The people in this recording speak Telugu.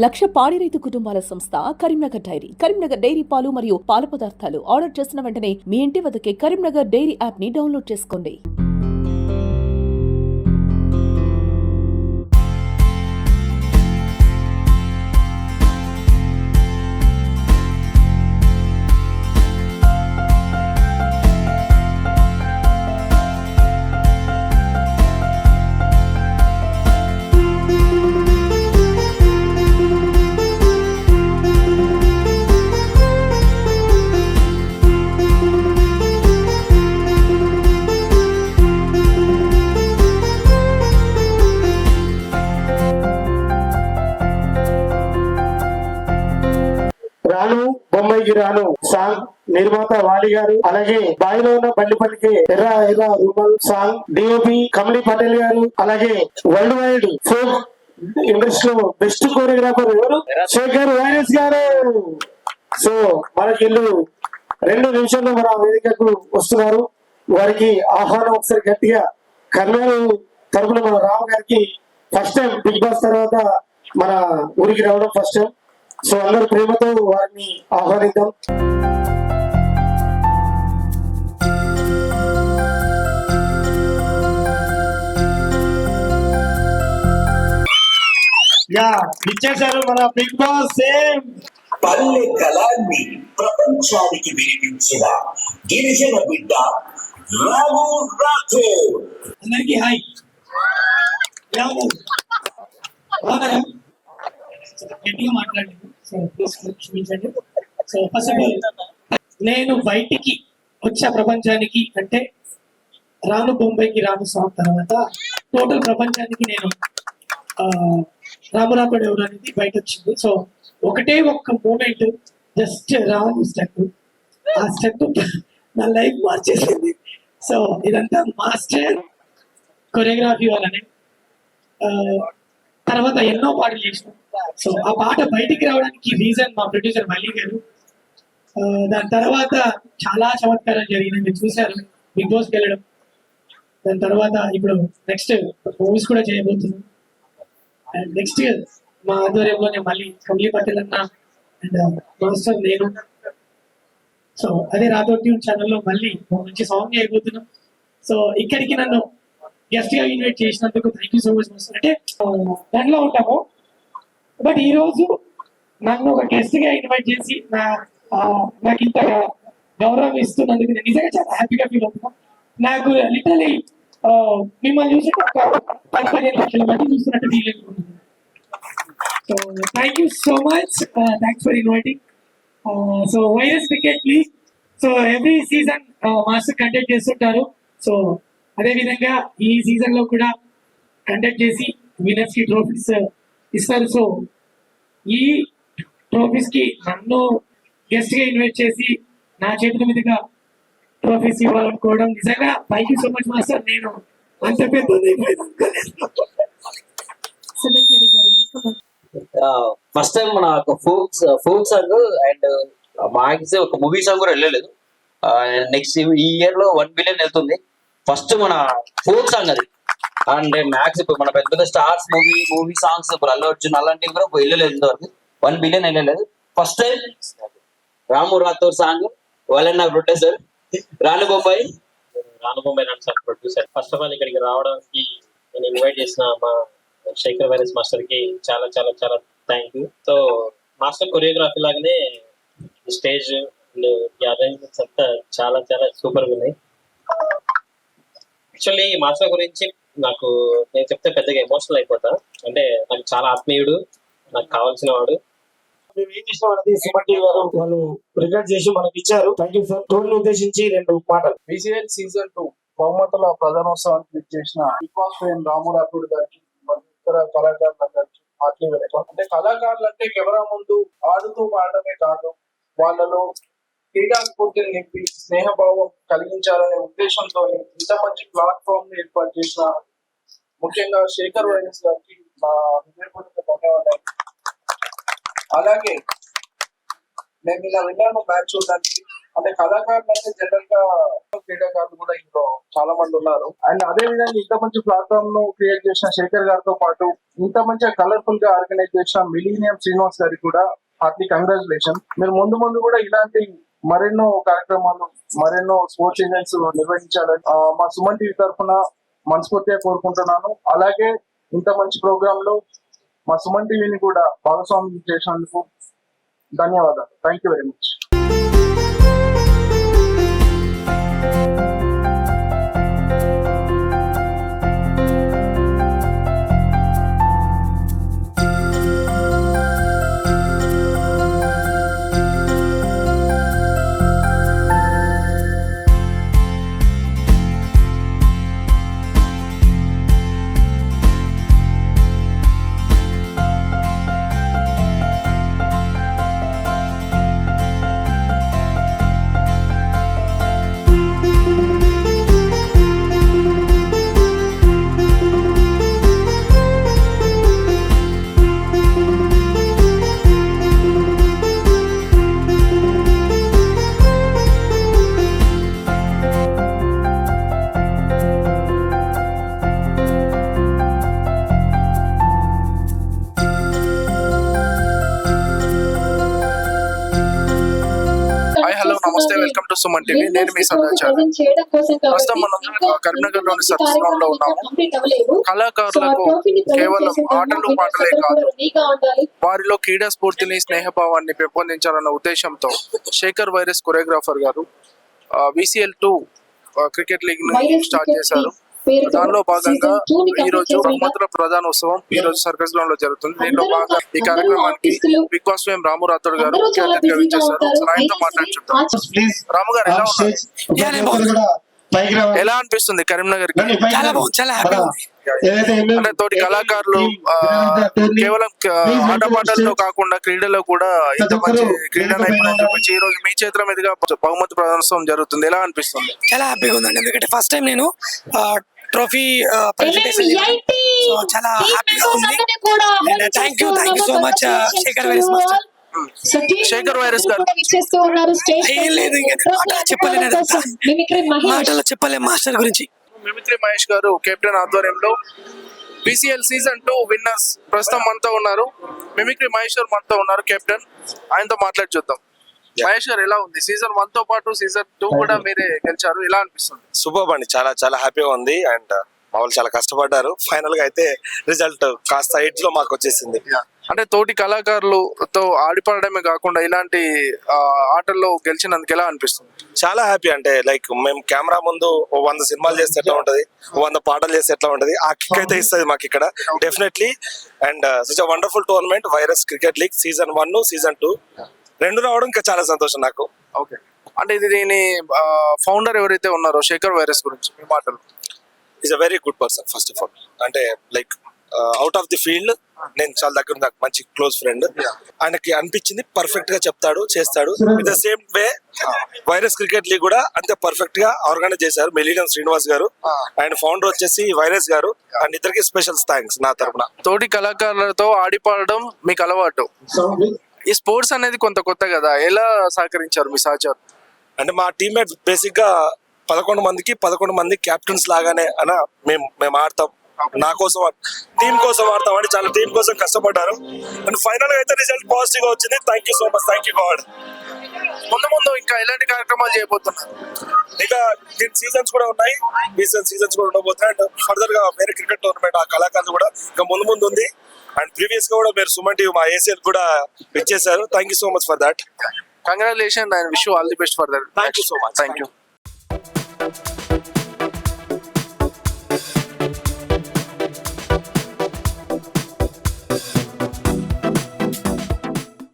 లక్ష పాడి రైతు కుటుంబాల సంస్థ కరీంనగర్ డైరీ. కరీంనగర్ డైరీ పాలు మరియు పాల పదార్థాలు ఆర్డర్ చేసిన వెంటనే మీ ఇంటి వద్దకే కరీంనగర్ డైరీ యాప్ ని డౌన్లోడ్ చేసుకోండి. రాను బొమ్మాయికి రాను సాంగ్ నిర్మాత వాలి గారు, అలాగే బాయిలో ఉన్న బండి పల్లికి ఎర్ర ఎర్ర రూమల్ సాంగ్ డిఓపి కమలి పటేల్ గారు, అలాగే వరల్డ్ వైడ్ ఫోక్ ఇండస్ట్రీలో బెస్ట్ కోరియోగ్రాఫర్ ఎవరు శేఖర్ వైరస్ గారు. సో మనకి ఇల్లు 2 నిమిషాల్లో మన వేదికకు వస్తున్నారు. వారికి ఆహ్వానం ఒకసారి గట్టిగా కర్నూలు తరపున మన రావు గారికి ఫస్ట్ టైం బిగ్ బాస్ తర్వాత మన ఊరికి రావడం ఫస్ట్ టైం. సో అందరూ ప్రేమతో వారిని ఆహ్వానిద్దాం. ఇచ్చేశారు మన బిగ్ బాస్. పల్లె కళాన్ని ప్రపంచానికి వినిపించిన గిరిజన బిడ్డ రాము రాథోడ్. అందరికీ హాయ్. గట్టిగా మాట్లాడండి. సో ప్లీజ్ క్షమించండి. సో ఫస్ట్ ఆఫ్ ఆల్ నేను బయటికి వచ్చే ప్రపంచానికి అంటే రాను బొంబాయికి రాను సాంగ్ తర్వాత టోటల్ ప్రపంచానికి నేను రామురాపడు ఎవరు అనేది బయట వచ్చింది. సో ఒకటే ఒక్క మూమెంట్, జస్ట్ రాము స్టెప్, ఆ స్టెప్ నా లైఫ్ మార్చేసింది. సో ఇదంతా మాస్టర్ కొరియోగ్రఫీ వల్లనే. తర్వాత ఎన్నో పాటలు చేసినాం. సో ఆ పాట బయటికి రావడానికి రీజన్ మా ప్రొడ్యూసర్ మల్లి గారు. దాని తర్వాత చాలా చమత్కారం జరిగింది, మీరు చూశారు బిగ్ బాస్కి వెళ్ళడం. దాని తర్వాత ఇప్పుడు నెక్స్ట్ మూవీస్ కూడా చేయబోతున్నాం. అండ్ నెక్స్ట్ మా ఆధ్వర్యంలోనే మళ్ళీ కమలి పటేల్ అన్న అండ్ మాస్టర్ నేను. సో అదే రాథోడ్ ట్యూన్ ఛానల్లో మళ్ళీ మంచి సాంగ్ చేయబోతున్నాం. సో ఇక్కడికి నన్ను గెస్ట్ గా ఇన్వైట్ చేసినందుకు thank you so much master. అంటే దాంట్లో ఉంటాము, బట్ ఈ రోజు నన్ను ఒక గెస్ట్ గా ఇన్వైట్ చేసి నాకు ఇంత గౌరవం ఇస్తున్నందుకు నేను నిజంగా చాలా హ్యాపీగా ఫీల్ అవుతున్నాను. నాకు లిటరలీ మిమ్మల్ని చూసి 15 లక్షల మంది చూస్తున్నట్టు ఫీల్ అవుతున్నాను. So thank you so much, thanks for inviting. So YS cricket please. So every season master conduct చేస్తుంటారు. సో అదే విధంగా ఈ సీజన్ లో కూడా కండక్ట్ చేసి విన్నర్స్ కి ట్రోఫీస్ ఇస్తారు. సో ఈ ట్రోఫీస్ కి నన్ను గెస్ట్ గా ఇన్వైట్ చేసి నా చేతుల మీదుగా ట్రోఫీస్ ఇవ్వాలనుకోవడం నిజంగా thank you so much master. నేను అంత పెద్దది ఫస్ట్ టైం మన ఫోక్ సాంగ్ అండ్ మాకి ఒక మూవీ సాంగ్ కూడా వెళ్ళలేదు. నెక్స్ట్ ఈ ఇయర్ లో 1 బిలియన్ వెళ్తుంది. ఫస్ట్ మన ఫోక్ సాంగ్ అది. అండ్ మ్యాక్స్ ఇప్పుడు మన పెద్ద పెద్ద స్టార్స్ మూవీ సాంగ్స్ ఇప్పుడు అల్లు అర్జున్ అలాంటివి కూడా వెళ్ళలేదు ఇంతవరకు. 1 బిలియన్ వెళ్ళలేదు. ఫస్ట్ టైం రాము రాథోడ్ సాంగ్ వాళ్ళ ప్రొడ్యూసర్ రాను Bombay sir producer. First of all ఇక్కడికి రావడానికి నేను ఇన్వైట్ చేసిన మా శేఖర్ వైరస్ మాస్టర్ కి చాలా చాలా చాలా thank you. So master choreography లాగానే స్టేజ్ అరేంజ్మెంట్స్ అంతా చాలా చాలా సూపర్ గా ఉన్నాయి. యాక్చువల్లీ మాస్టర్ గురించి నాకు నేను చెప్తే పెద్దగా ఎమోషనల్ అయిపోతా. అంటే నాకు చాలా ఆత్మీయుడు, నాకు కావాల్సిన వాడు. మేము ఏం చేసినాం అనేది సుమన్ టీవీ గారు వాళ్ళు రికార్డ్ చేసి మనకి ఇచ్చారు. Thank you sir. టోన్ ఉద్దేశించి 2 పాటలు. BCL సీజన్ 2 బహుమతుల ప్రధానోత్సవానికి విచ్చేసిన బిగ్ బాస్ ఫ్రెండ్ రాము రాథోడ్ గారికి, ఇతర కళాకారులందరికీ హార్ట్లీ వెల్కమ్. అంటే కళాకారులు అంటే కెమెరా ముందు ఆడుతూ పాడడమే కాదు, వాళ్ళలో క్రీడా స్ఫూర్తిని నింపి స్నేహభావం కలిగించాలనే ఉద్దేశంతో ఇంత మంచి ప్లాట్ఫామ్ ని ఏర్పాటు చేసిన ముఖ్యంగా శేఖర్ వైరస్ గారికి నా హృదయపూర్వక ధన్యవాదాలు. అలాగే మేము ఇలా వెళ్ళాము మ్యాచ్ చూడడానికి. అంటే కళాకారులు అంటే జనరల్ గా క్రీడాకారులు కూడా ఇందులో చాలా మంది ఉన్నారు. అండ్ అదే విధంగా ఇంత మంచి ప్లాట్ఫామ్ ను క్రియేట్ చేసిన శేఖర్ గారితో పాటు ఇంత మంచిగా కలర్ఫుల్ గా ఆర్గనైజ్ చేసిన మిలీనియం శ్రీనివాస్ గారికి కూడా హార్ట్లీ కంగ్రాచులేషన్. మీరు ముందు ముందు కూడా ఇలాంటి మరెన్నో కార్యక్రమాలు, మరెన్నో స్పోర్ట్స్ ఈవెంట్స్ నిర్వహించాలని మా సుమన్ టీవీ తరఫున మనస్ఫూర్తిగా కోరుకుంటున్నాను. అలాగే ఇంత మంచి ప్రోగ్రామ్ లో మా సుమన్ టీవీని కూడా భాగస్వామ్యం చేసినందుకు ధన్యవాదాలు. Thank you very much. Hi hello నమస్తే, వెల్కమ్ టు సుమన్ టీవీ. నేను మీ సదాచారం. ప్రస్తుతం మనం కరీంనగర్ లోని సర్వీస్ గ్రౌండ్ లో ఉన్నాము. కళాకారులకు కేవలం ఆటలు పాటలే కాదు, వారిలో క్రీడా స్ఫూర్తిని, స్నేహభావాన్ని పెంపొందించాలన్న ఉద్దేశంతో శేఖర్ వైరస్ కొరియోగ్రాఫర్ గారు VCL2 క్రికెట్ లీగ్ ని స్టార్ట్ చేశారు. దానిలో భాగంగా ఈ రోజు బహుమతుల ప్రధానోత్సవం ఈ రోజు సర్కస్ గ్రౌండ్ లో జరుగుతుంది. దీనిలో భాగంగా ఈ కార్యక్రమానికి బిగ్ బాస్ ఫేమ్ రాము రాథోడ్ గారు ముఖ్య అతిథిగా విచ్చేశారు. ఆయనతో మాట్లాడుతుంటాం. రాము గారు ఎలా ఉన్నారు? ఎలా అనిపిస్తుంది కరీంనగర్ కి? అంటే తోటి కళాకారులు కేవలం ఆటపాటల్లో కాకుండా క్రీడలో కూడా ఇంత మంచి క్రీడా నైపుణ్యం చూపించి ఈ రోజు మీ చేతుల మీదుగా బహుమతి ప్రధానోత్సవం జరుగుతుంది. ఎలా అనిపిస్తుంది? చాలా హ్యాపీగా ఉందండి, ఎందుకంటే ఫస్ట్ టైం నేను ట్రోఫీ ప్రెజెంటేషన్, సో చాలా హ్యాపీగా ఉంది. And thank you so much Shekhar వైరస్ మాస్టర్. శేఖర్ వైరస్ గారు ఏం లేదు, మాటలు చెప్పలేము మాస్టర్ గురించి. మిమిక్రీ మహేష్ గారు కెప్టెన్ ఆధ్వర్యంలో VCL సీజన్ 2 విన్నర్స్ ప్రస్తుతం మనతో ఉన్నారు. మిమిక్రీ మహేష్ గారు మనతో ఉన్నారు, కెప్టెన్. ఆయనతో మాట్లాడి చూద్దాం. మహేష్ గారు ఎలా ఉంది? సీజన్ 1 తో పాటు సీజన్ 2 కూడా మీరే గెలిచారు, ఎలా అనిపిస్తుంది? సూపర్ అండి, చాలా చాలా హ్యాపీగా ఉంది. అండ్ మా వాళ్ళు చాలా కష్టపడ్డారు. ఫైనల్ గా అయితే రిజల్ట్ కాస్త ఎడ్జ్ లో మాకు వచ్చేసింది. అంటే తోటి కళాకారులతో ఆడిపడమే కాకుండా ఇలాంటి ఆటల్లో గెలిచినందుకు ఎలా అనిపిస్తుంది? చాలా హ్యాపీ. అంటే లైక్ మేము కెమెరా ముందు 100 సినిమాలు చేస్తే ఎట్లా ఉంటది, 100 పాటలు చేస్తే ఎట్లా ఉంటది, ఆ కిక్ అయితే ఇస్తుంది మాకు ఇక్కడ definitely. And such a wonderful tournament virus cricket league season 1 season 2 రెండు రావడం ఇంకా చాలా సంతోషం నాకు. ఓకే, అంటే ఇది దీని ఫౌండర్ ఎవరైతే ఉన్నారో శేఖర్ వైరస్ గురించి మీ మాటలు? Is a very good person first of all. అంటే like out of the field నేను చాలా దగ్గర నాకు మంచి క్లోజ్ ఫ్రెండ్. ఆయనకి అనిపించింది పర్ఫెక్ట్ గా చెప్తాడు, చేస్తాడు. With the same way virus cricket league కూడా అంతే పర్ఫెక్ట్ గా ఆర్గనైజ్ చేశారు మిలీనియం శ్రీనివాస్ గారు. ఆయన ఫౌండర్ వచ్చేసి వైరస్ గారు. అండ్ ఇద్దరికి స్పెషల్ థ్యాంక్స్ నా తరపున. తోటి కళాకారులతో ఆడిపాడడం మీకు అలవాటు. ఈ స్పోర్ట్స్ అనేది కొంత కొత్త కదా, ఎలా సహకరించారు మీ సహచరు? అంటే మా టీమ్మేట్స్ బేసిక్ గా 11 మందికి 11 మంది క్యాప్టెన్స్ లాగానే అలా మేము ఆడతాం. నా కోసం టీం కోసం ఆడతాం అని చాలా టీం కోసం కష్టపడ్డారు. అండ్ ఫైనల్ గా అయితే రిజల్ట్ పాజిటివ్ గా వచ్చింది. Thank you so much, thank you God. ముందు ఇంకా ఎలాంటి కార్యక్రమాలు చేయబోతున్నారు? ఇంకా దీని సీజన్స్ కూడా ఉన్నాయి, సీజన్స్ కూడా ఉండబోతున్నాయి. అండ్ ఫర్దర్ గా వేరే క్రికెట్ టోర్నమెంట్ ఆ కళాకారులు కూడా ఇంకా ముందు ఉంది. అండ్ ప్రీవియస్ గా కూడా మీరు సుమన్ టీవీ మా ACL కూడా ఇచ్చేసారు. Thank you so much for that. Congratulation and wish you all the best for that. Thank you so much. Thank you.